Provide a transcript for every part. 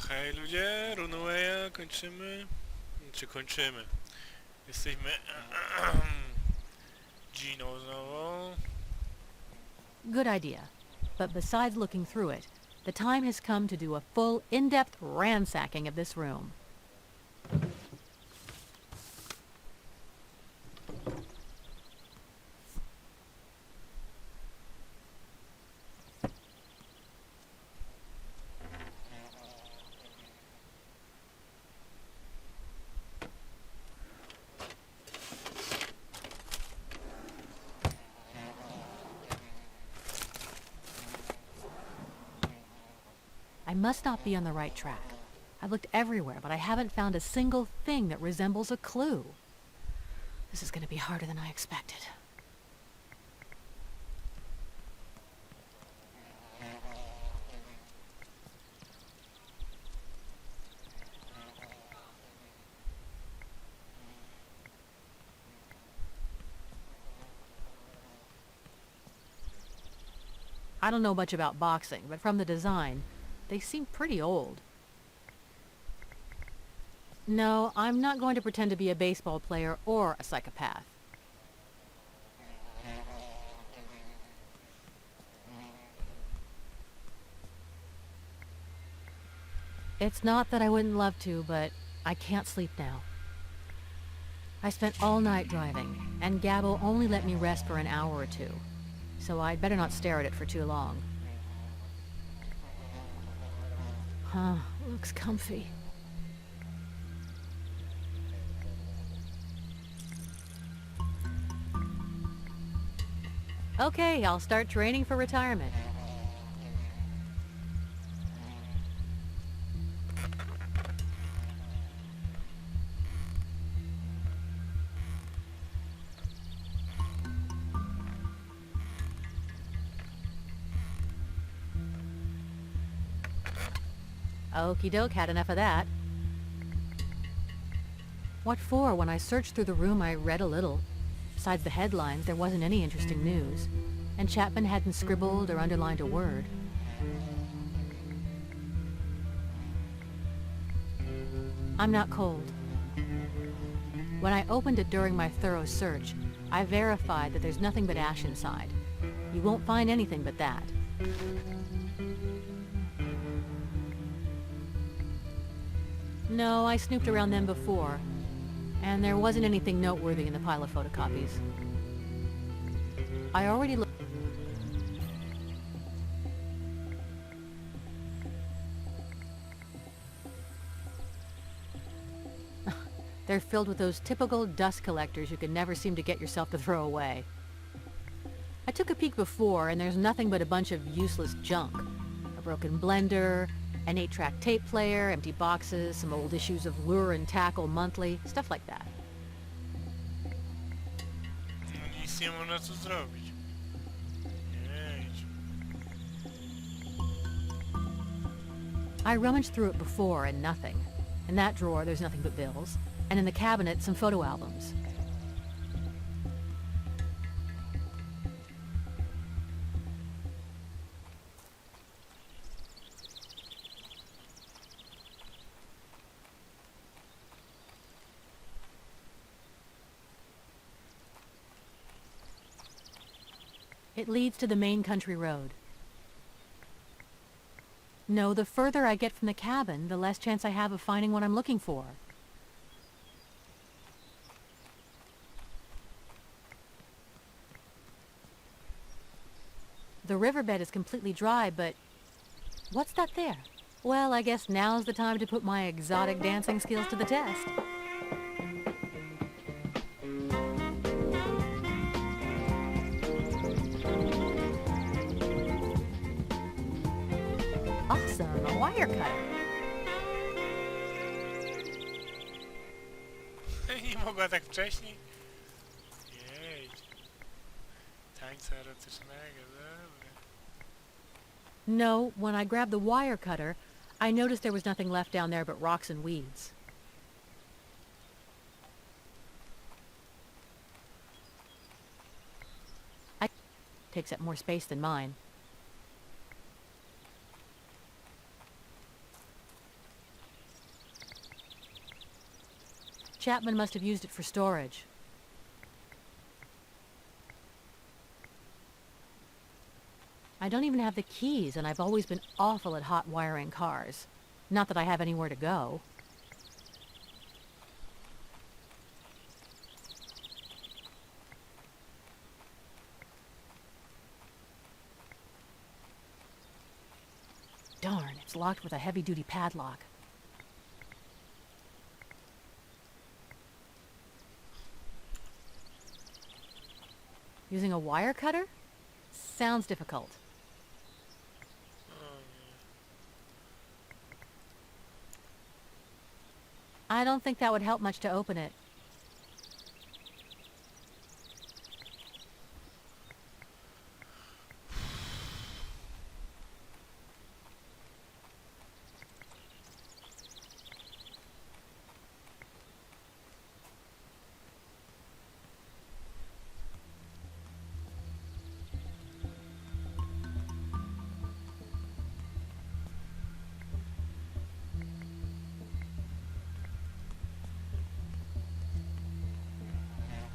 Hej ludzie, Runawaya kończymy. Czy kończymy? Jesteśmy Gino znowu. Good idea. But besides looking through it, the time has come to do a full, in-depth ransacking of this room. I must not be on the right track. I've looked everywhere, but I haven't found a single thing that resembles a clue. This is going to be harder than I expected. I don't know much about boxing, but from the design, they seem pretty old. No, I'm not going to pretend to be a baseball player or a psychopath. It's not that I wouldn't love to, but I can't sleep now. I spent all night driving, and Gabbo only let me rest for an hour or two, so I'd better not stare at it for too long. Huh, looks comfy. Okay, I'll start training for retirement. Okie doke, had enough of that. What for? When I searched through the room, I read a little. Besides the headlines, there wasn't any interesting news. And Chapman hadn't scribbled or underlined a word. I'm not cold. When I opened it during my thorough search, I verified that there's nothing but ash inside. You won't find anything but that. No, I snooped around them before, and there wasn't anything noteworthy in the pile of photocopies. I already looked. They're filled with those typical dust collectors you can never seem to get yourself to throw away. I took a peek before, and there's nothing but a bunch of useless junk. A broken blender, an 8-track tape player, empty boxes, some old issues of Lure and Tackle Monthly, stuff like that. No nic nie można tu zrobić. Jedź. I rummaged through it before and nothing. In that drawer, there's nothing but bills. And in the cabinet, some photo albums. It leads to the main country road. No, the further I get from the cabin, the less chance I have of finding what I'm looking for. The riverbed is completely dry, but what's that there? Well, I guess now's the time to put my exotic dancing skills to the test. Awesome, a wire cutter. Nie mogła tak wcześniej? Jedź. Tańca erotycznego, dobra. No, when I grabbed the wire cutter, I noticed there was nothing left down there but rocks and weeds. Takes up more space than mine. Chapman must have used it for storage. I don't even have the keys, and I've always been awful at hot wiring cars. Not that I have anywhere to go. Darn, it's locked with a heavy-duty padlock. Using a wire cutter? Sounds difficult. I don't think that would help much to open it.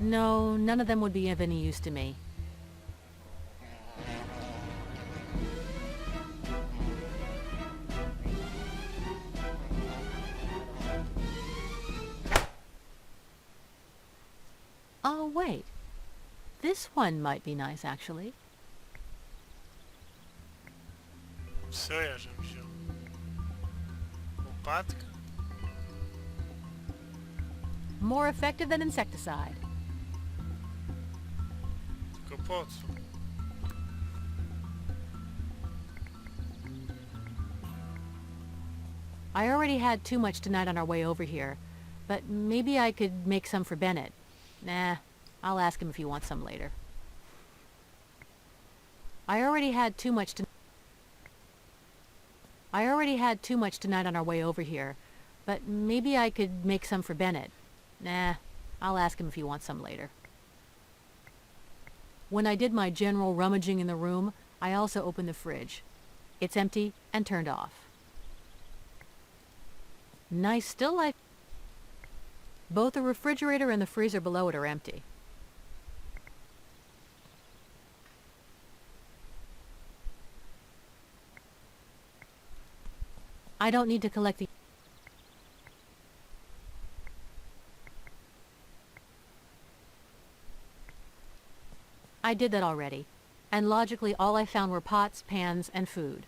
No, none of them would be of any use to me. Oh, wait. This one might be nice, actually. Co ja żem wziął? Łopatka? More effective than insecticide. Tylko po co? I already had too much tonight on our way over here, but maybe I could make some for Bennett. Nah, I'll ask him if he wants some later. I already had too much tonight on our way over here, but maybe I could make some for Bennett. Nah, I'll ask him if he wants some later. When I did my general rummaging in the room, I also opened the fridge. It's empty and turned off. Nice still life. Both the refrigerator and the freezer below it are empty. I don't need to collect the... I did that already, and logically all I found were pots, pans, and food.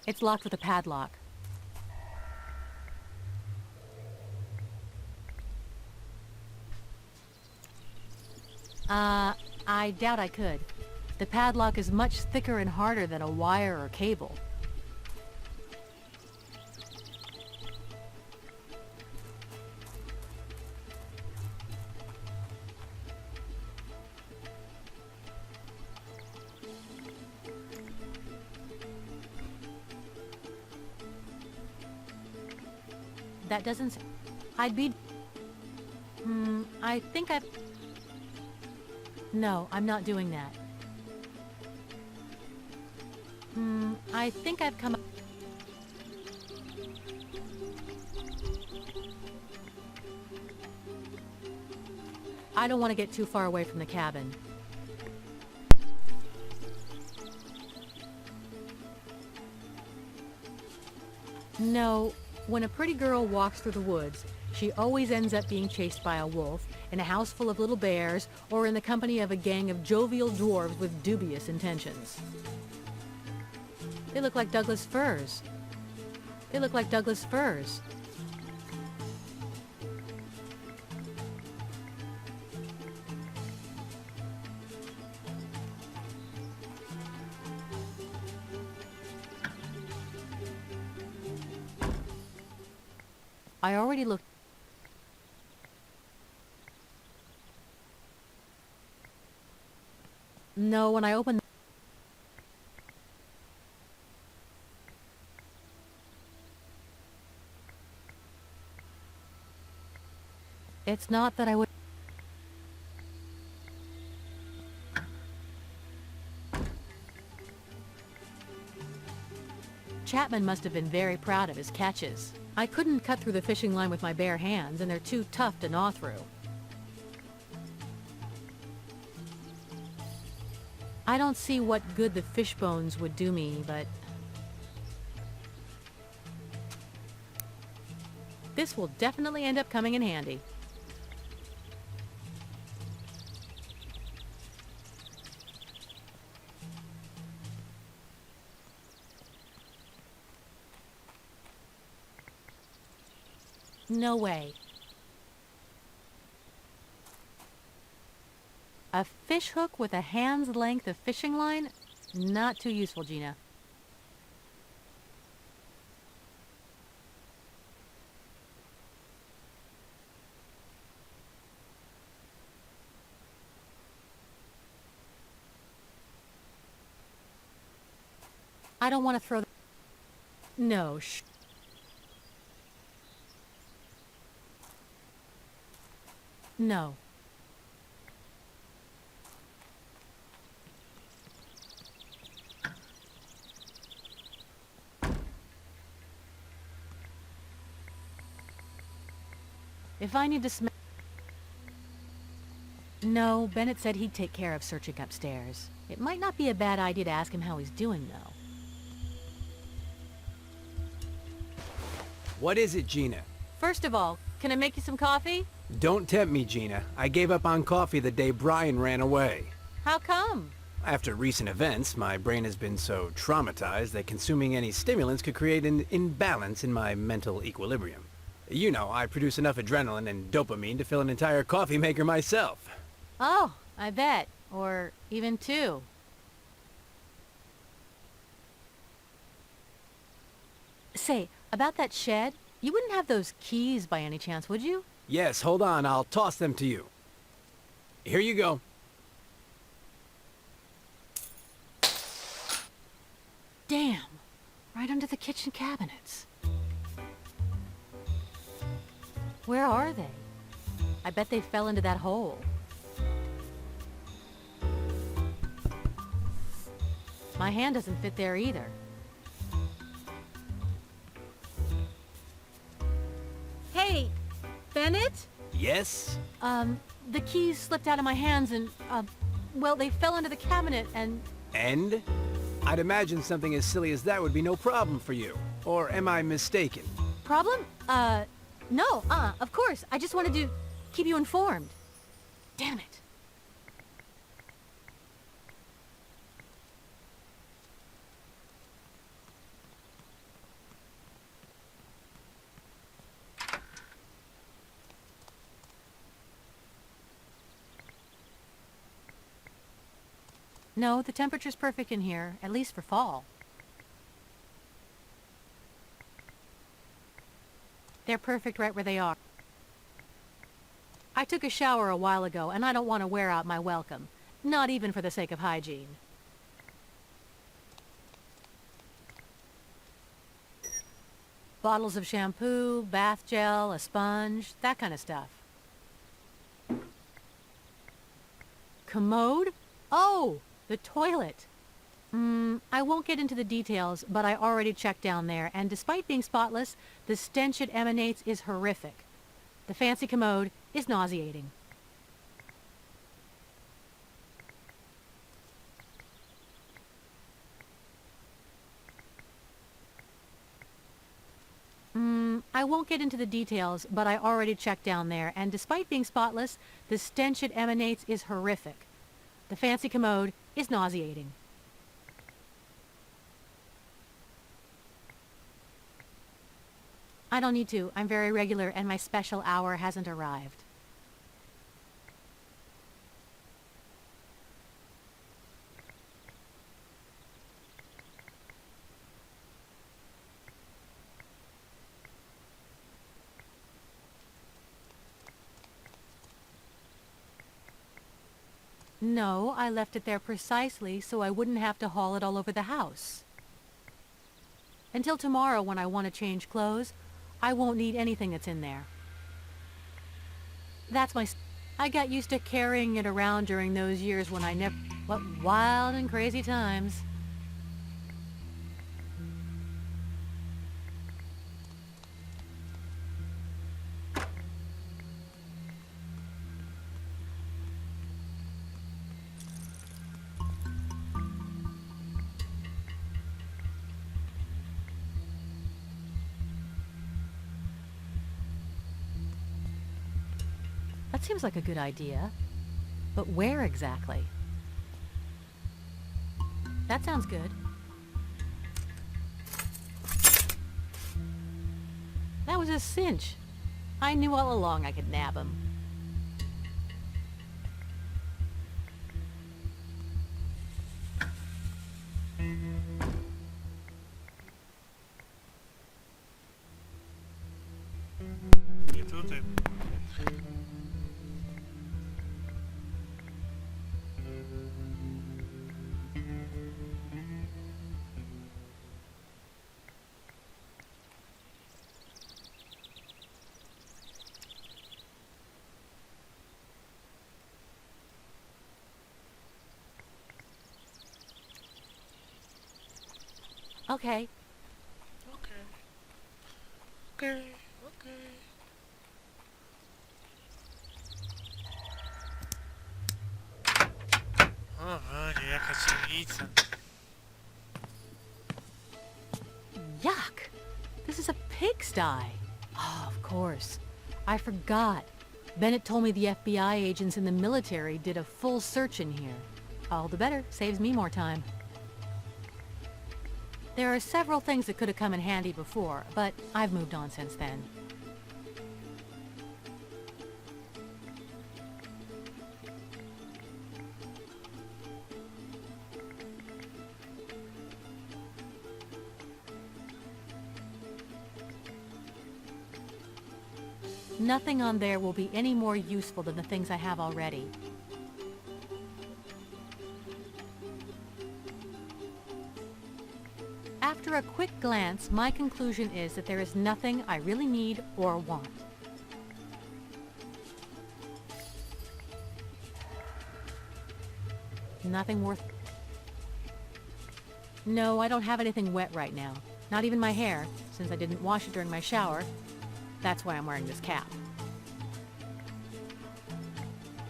It's locked with a padlock. I doubt I could. The padlock is much thicker and harder than a wire or cable. That doesn't... I'd be... I think I've... No, I'm not doing that. I think I've come... I don't want to get too far away from the cabin. No, when a pretty girl walks through the woods, she always ends up being chased by a wolf, in a house full of little bears, or in the company of a gang of jovial dwarves with dubious intentions. They look like Douglas firs. They look like Douglas firs. I already looked. No, when I opened... It's not that I would... Chapman must have been very proud of his catches. I couldn't cut through the fishing line with my bare hands, and they're too tough to gnaw through. I don't see what good the fish bones would do me, but... this will definitely end up coming in handy. No way. A fish hook with a hand's length of fishing line? Not too useful, Gina. I don't want to throw... No, No. If I need to No, Bennett said he'd take care of searching upstairs. It might not be a bad idea to ask him how he's doing, though. What is it, Gina? First of all, can I make you some coffee? Don't tempt me, Gina. I gave up on coffee the day Brian ran away. How come? After recent events, my brain has been so traumatized that consuming any stimulants could create an imbalance in my mental equilibrium. You know, I produce enough adrenaline and dopamine to fill an entire coffee maker myself. Oh, I bet. Or even two. Say, about that shed, you wouldn't have those keys by any chance, would you? Yes, hold on. I'll toss them to you. Here you go. Damn. Right under the kitchen cabinets. Where are they? I bet they fell into that hole. My hand doesn't fit there either. Hey, Bennett? Yes? The keys slipped out of my hands and, well, they fell into the cabinet and... And? I'd imagine something as silly as that would be no problem for you. Or am I mistaken? Problem? No, of course. I just wanted to keep you informed. Damn it. No, the temperature's perfect in here, at least for fall. They're perfect right where they are. I took a shower a while ago, and I don't want to wear out my welcome. Not even for the sake of hygiene. Bottles of shampoo, bath gel, a sponge, that kind of stuff. Commode? Oh, the toilet. I won't get into the details, but I already checked down there, and despite being spotless, the stench it emanates is horrific. The fancy commode is nauseating. I won't get into the details, but I already checked down there, and despite being spotless, the stench it emanates is horrific. The fancy commode is nauseating. I don't need to. I'm very regular, and my special hour hasn't arrived. No, I left it there precisely so I wouldn't have to haul it all over the house. Until tomorrow when I want to change clothes, I won't need anything that's in there. That's my... I got used to carrying it around during those years when I never... What wild and crazy times. That seems like a good idea. But where exactly? That sounds good. That was a cinch. I knew all along I could nab him. Nie tutaj. Okay. Okej. Okej, okej. O, Wanie, jaka ciemnica. Yuck! This is a pigsty. Oh, of course. I forgot. Bennett told me the FBI agents in the military did a full search in here. All the better. Saves me more time. There are several things that could have come in handy before, but I've moved on since then. Nothing on there will be any more useful than the things I have already. After a quick glance, my conclusion is that there is nothing I really need or want. Nothing worth... No, I don't have anything wet right now. Not even my hair, since I didn't wash it during my shower. That's why I'm wearing this cap.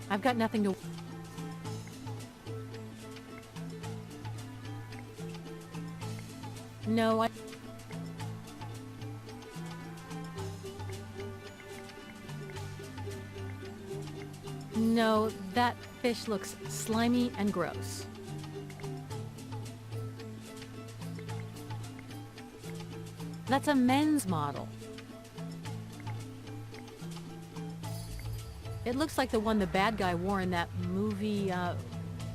I've got nothing to... No, I... No, that fish looks slimy and gross. That's a men's model. It looks like the one the bad guy wore in that movie,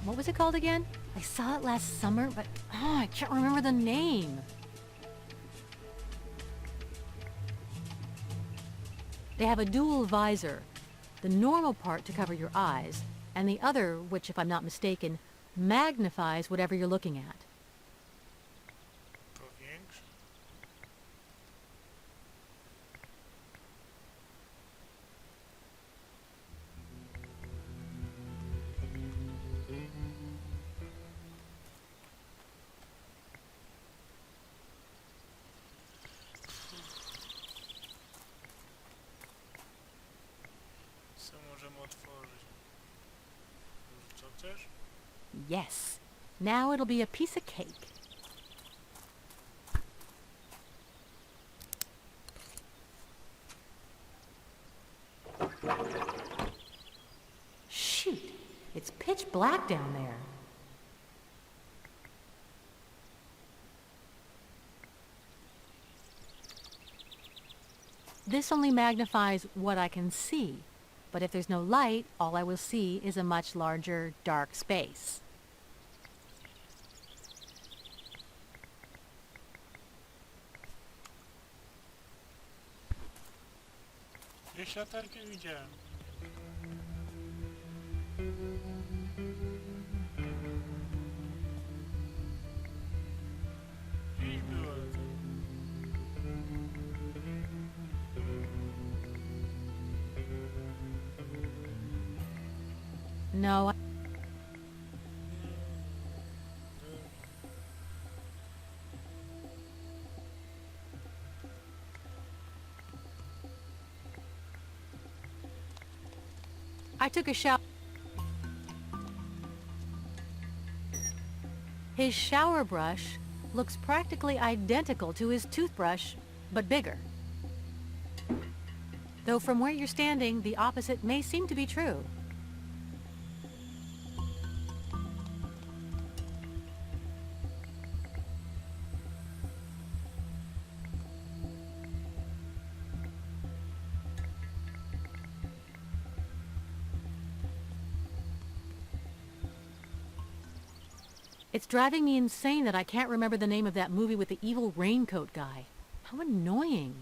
what was it called again? I saw it last summer, but I can't remember the name. They have a dual visor, the normal part to cover your eyes, and the other, which, if I'm not mistaken, magnifies whatever you're looking at. Powiększ. Co możemy otworzyć? Może co też? Yes. Now it'll be a piece of cake. Shoot! It's pitch black down there. This only magnifies what I can see, but if there's no light, all I will see is a much larger, dark space. Gdzieś latarkę widziałem. Gdzieś była. No, I took a shower. His shower brush looks practically identical to his toothbrush, but bigger. Though from where you're standing, the opposite may seem to be true. It's driving me insane that I can't remember the name of that movie with the evil raincoat guy. How annoying.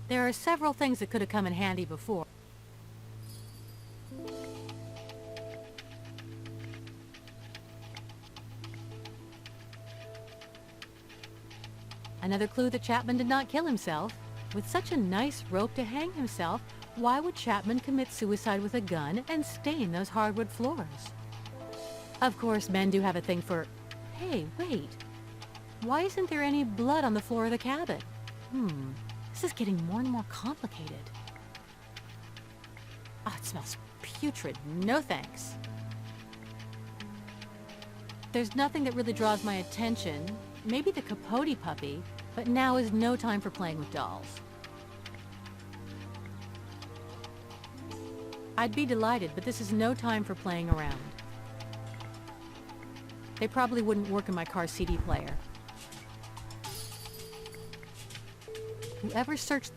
There are several things that could have come in handy before. Another clue that Chapman did not kill himself. With such a nice rope to hang himself, why would Chapman commit suicide with a gun and stain those hardwood floors? Of course, men do have a thing for... Hey, wait. Why isn't there any blood on the floor of the cabin? This is getting more and more complicated. Oh, it smells putrid. No thanks. There's nothing that really draws my attention. Maybe the Capote puppy, but now is no time for playing with dolls. I'd be delighted, but this is no time for playing around. They probably wouldn't work in my car's CD player. Whoever searched...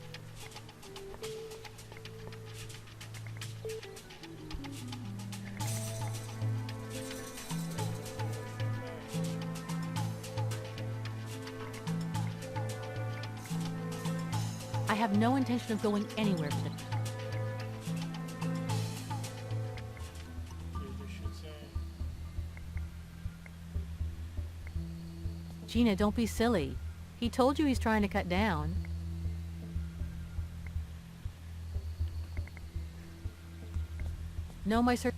I have no intention of going anywhere for the... Gina, don't be silly. He told you he's trying to cut down. No, my sir.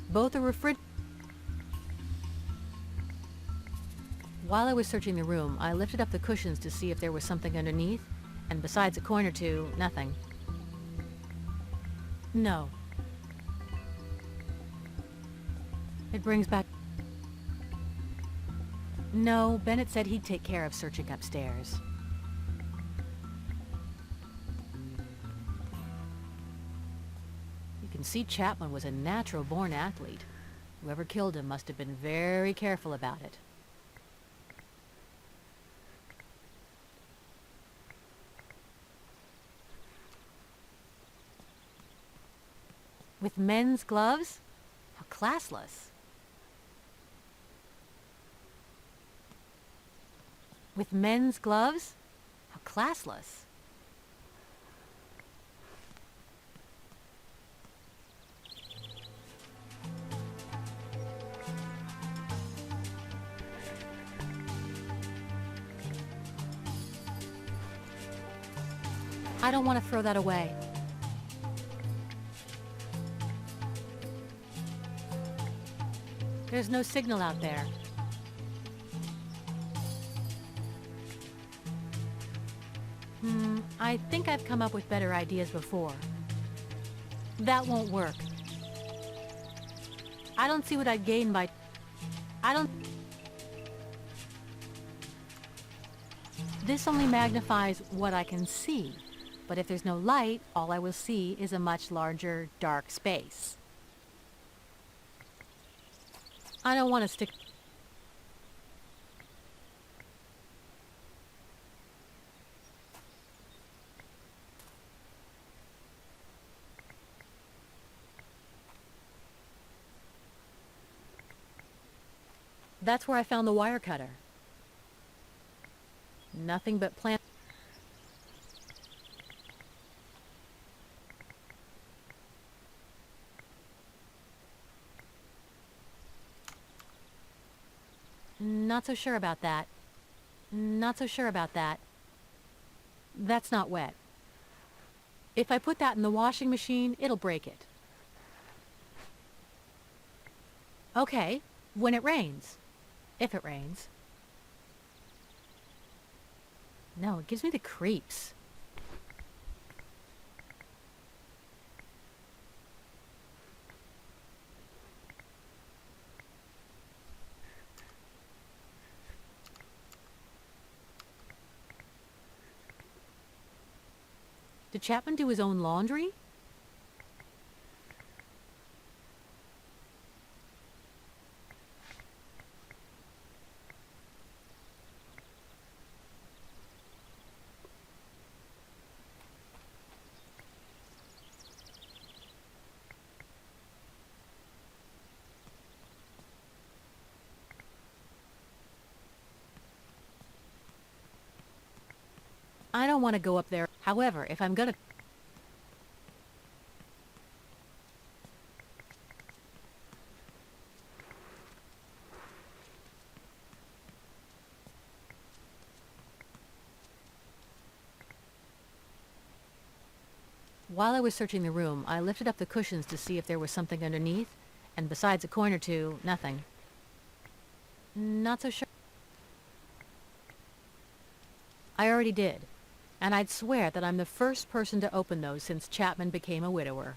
Both are While I was searching the room, I lifted up the cushions to see if there was something underneath, and besides a coin or two, nothing. No. It brings back... No, Bennett said he'd take care of searching upstairs. You can see Chapman was a natural-born athlete. Whoever killed him must have been very careful about it. With men's gloves? How classless. With men's gloves? How classless. I don't want to throw that away. There's no signal out there. I think I've come up with better ideas before. That won't work. I don't see what I'd gain by... This only magnifies what I can see. But if there's no light, all I will see is a much larger, dark space. I don't want to stick... That's where I found the wire cutter. Nothing but plant... Not so sure about that. Not so sure about that. That's not wet. If I put that in the washing machine, it'll break it. Okay, when it rains. If it rains. No, it gives me the creeps. Did Chapman do his own laundry? I don't want to go up there. However, if I'm gonna... While I was searching the room, I lifted up the cushions to see if there was something underneath, and besides a coin or two, nothing. Not so sure. I already did, and I'd swear that I'm the first person to open those since Chapman became a widower.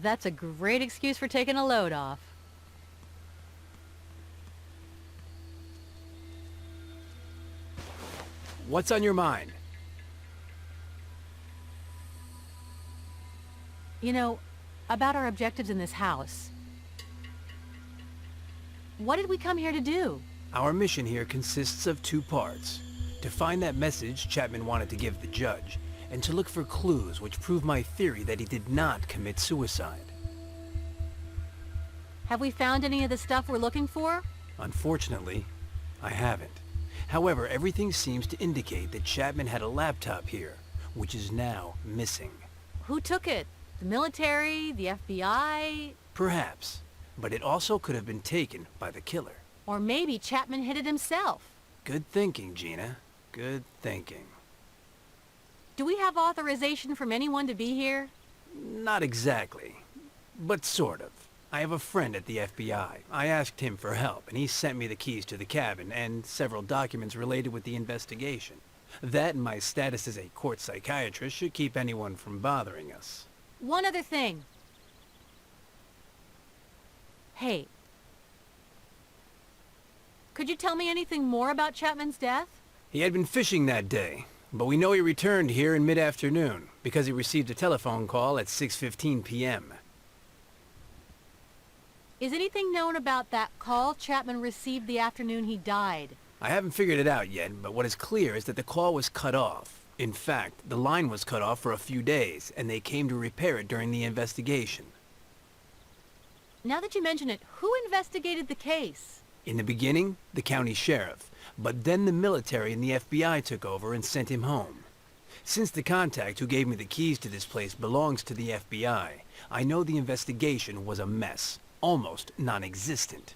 That's a great excuse for taking a load off. What's on your mind? You know, about our objectives in this house. What did we come here to do? Our mission here consists of two parts. To find that message Chapman wanted to give the judge, and to look for clues which prove my theory that he did not commit suicide. Have we found any of the stuff we're looking for? Unfortunately, I haven't. However, everything seems to indicate that Chapman had a laptop here, which is now missing. Who took it? The military? The FBI? Perhaps, but it also could have been taken by the killer. Or maybe Chapman hid it himself. Good thinking, Gina. Good thinking. Do we have authorization from anyone to be here? Not exactly, but sort of. I have a friend at the FBI. I asked him for help, and he sent me the keys to the cabin and several documents related with the investigation. That and my status as a court psychiatrist should keep anyone from bothering us. One other thing. Hey. Could you tell me anything more about Chapman's death? He had been fishing that day, but we know he returned here in mid-afternoon because he received a telephone call at 6:15 p.m. Is anything known about that call Chapman received the afternoon he died? I haven't figured it out yet, but what is clear is that the call was cut off. In fact, the line was cut off for a few days, and they came to repair it during the investigation. Now that you mention it, who investigated the case? In the beginning, the county sheriff, but then the military and the FBI took over and sent him home. Since the contact who gave me the keys to this place belongs to the FBI, I know the investigation was a mess, almost non-existent.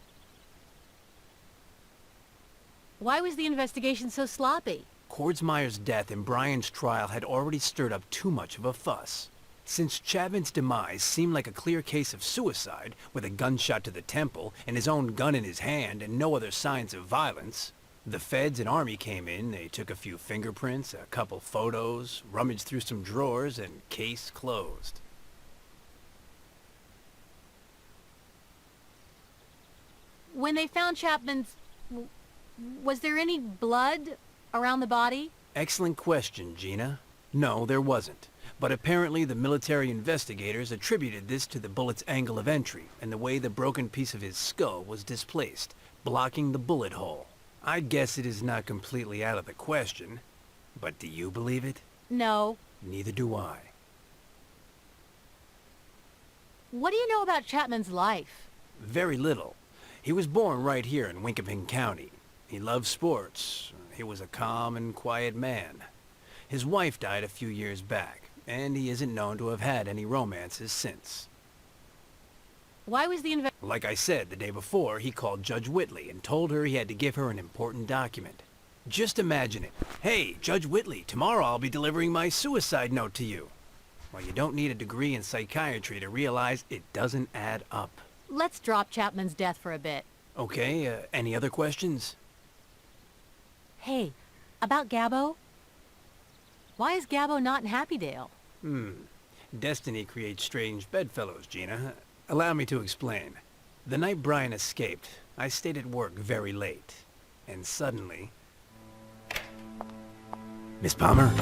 Why was the investigation so sloppy? Kordsmeyer's death and Brian's trial had already stirred up too much of a fuss. Since Chapman's demise seemed like a clear case of suicide, with a gunshot to the temple and his own gun in his hand and no other signs of violence, the feds and army came in, they took a few fingerprints, a couple photos, rummaged through some drawers, and case closed. When they found Chapman's... was there any blood around the body? Excellent question, Gina. No, there wasn't. But apparently the military investigators attributed this to the bullet's angle of entry and the way the broken piece of his skull was displaced, blocking the bullet hole. I guess it is not completely out of the question, but do you believe it? No. Neither do I. What do you know about Chapman's life? Very little. He was born right here in Winkaping County. He loved sports. He was a calm and quiet man. His wife died a few years back, and he isn't known to have had any romances since. Why was the Like I said the day before, he called Judge Whitley and told her he had to give her an important document. Just imagine it. Hey, Judge Whitley, tomorrow I'll be delivering my suicide note to you. Well, you don't need a degree in psychiatry to realize it doesn't add up. Let's drop Chapman's death for a bit. Okay, any other questions? Hey, about Gabbo? Why is Gabbo not in Happydale? Destiny creates strange bedfellows, Gina. Allow me to explain. The night Brian escaped, I stayed at work very late. And suddenly... Miss Palmer,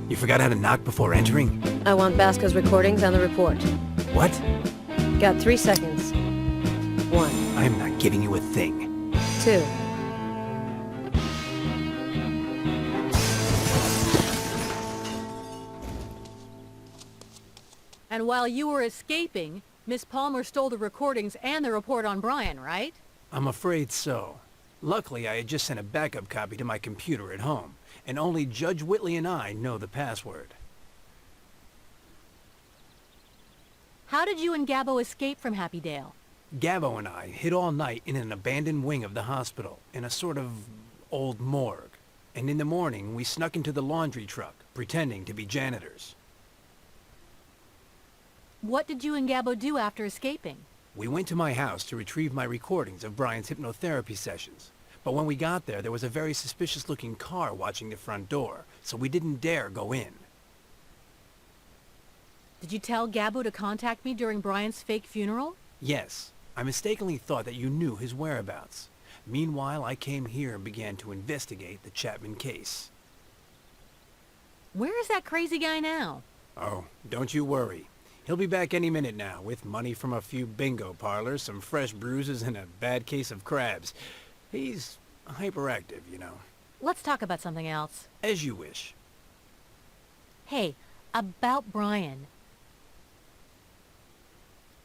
you forgot how to knock before entering? I want Basco's recordings and the report. What? Got 3 seconds. 1, I'm not giving you a thing. 2. And while you were escaping, Miss Palmer stole the recordings and the report on Brian, right? I'm afraid so. Luckily, I had just sent a backup copy to my computer at home, and only Judge Whitley and I know the password. How did you and Gabbo escape from Happydale? Gabbo and I hid all night in an abandoned wing of the hospital, in a sort of old morgue. And in the morning, we snuck into the laundry truck, pretending to be janitors. What did you and Gabbo do after escaping? We went to my house to retrieve my recordings of Brian's hypnotherapy sessions. But when we got there was a very suspicious-looking car watching the front door, so we didn't dare go in. Did you tell Gabbo to contact me during Brian's fake funeral? Yes, I mistakenly thought that you knew his whereabouts. Meanwhile, I came here and began to investigate the Chapman case. Where is that crazy guy now? Oh, don't you worry. He'll be back any minute now, with money from a few bingo parlors, some fresh bruises, and a bad case of crabs. He's hyperactive, you know. Let's talk about something else. As you wish. Hey, about Brian.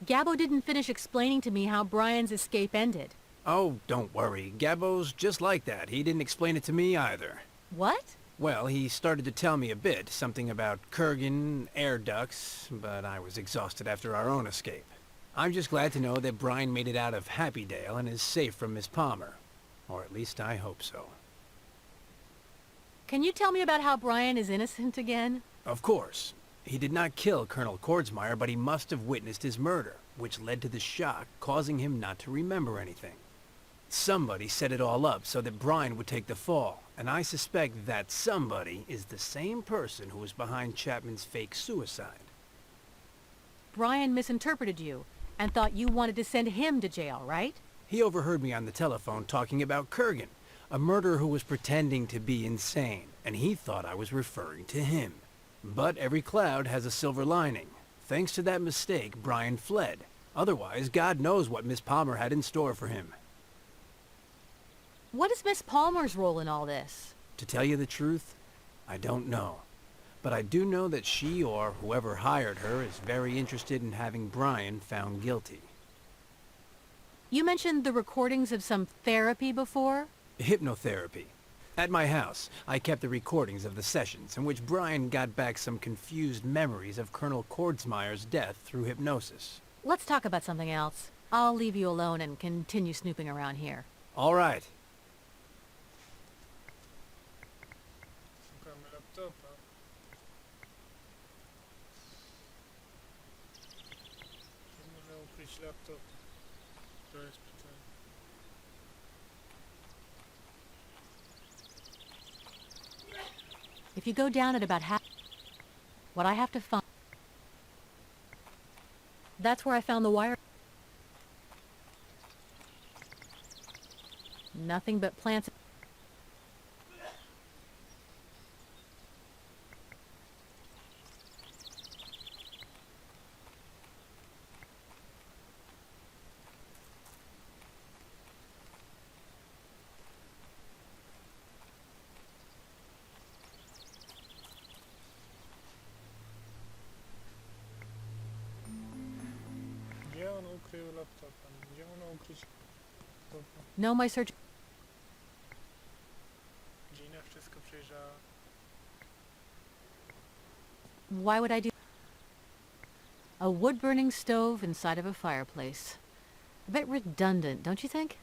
Gabbo didn't finish explaining to me how Brian's escape ended. Oh, don't worry. Gabbo's just like that. He didn't explain it to me either. What? Well, he started to tell me a bit, something about Kurgan, air ducts, but I was exhausted after our own escape. I'm just glad to know that Brian made it out of Happydale and is safe from Miss Palmer. Or at least I hope so. Can you tell me about how Brian is innocent again? Of course. He did not kill Colonel Kordsmeyer, but he must have witnessed his murder, which led to the shock, causing him not to remember anything. Somebody set it all up so that Brian would take the fall, and I suspect that somebody is the same person who was behind Chapman's fake suicide. Brian misinterpreted you and thought you wanted to send him to jail, right? He overheard me on the telephone talking about Kurgan, a murderer who was pretending to be insane, and he thought I was referring to him. But every cloud has a silver lining. Thanks to that mistake, Brian fled. Otherwise, God knows what Miss Palmer had in store for him. What is Miss Palmer's role in all this? To tell you the truth, I don't know. But I do know that she or whoever hired her is very interested in having Brian found guilty. You mentioned the recordings of some therapy before? Hypnotherapy. At my house, I kept the recordings of the sessions in which Brian got back some confused memories of Colonel Kordsmeyer's death through hypnosis. Let's talk about something else. I'll leave you alone and continue snooping around here. All right. Szukamy laptopa. Gdzie można ukryć laptop? To jest pytanie. If you go down at about half... What I have to find... That's where I found the wire... Nothing but plants... ukrył laptopa? Gdzie można ukryć laptopa? No, my search... Gina wszystko przejrzała. Why would I do... A wood-burning stove inside of a fireplace. A bit redundant, don't you think?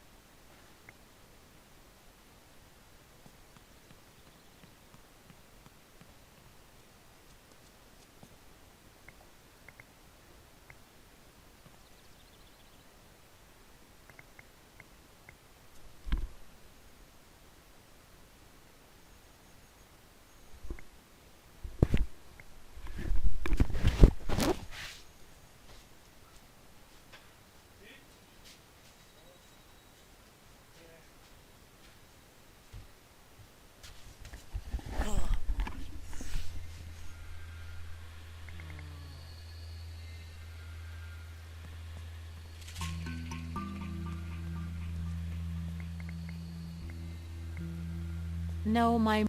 No, my...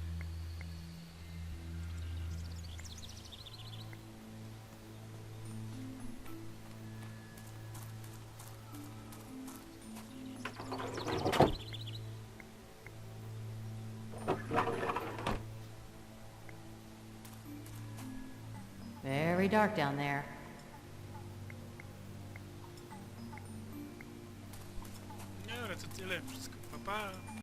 Very dark down there. No ale to tyle, wszystko. Pa, pa.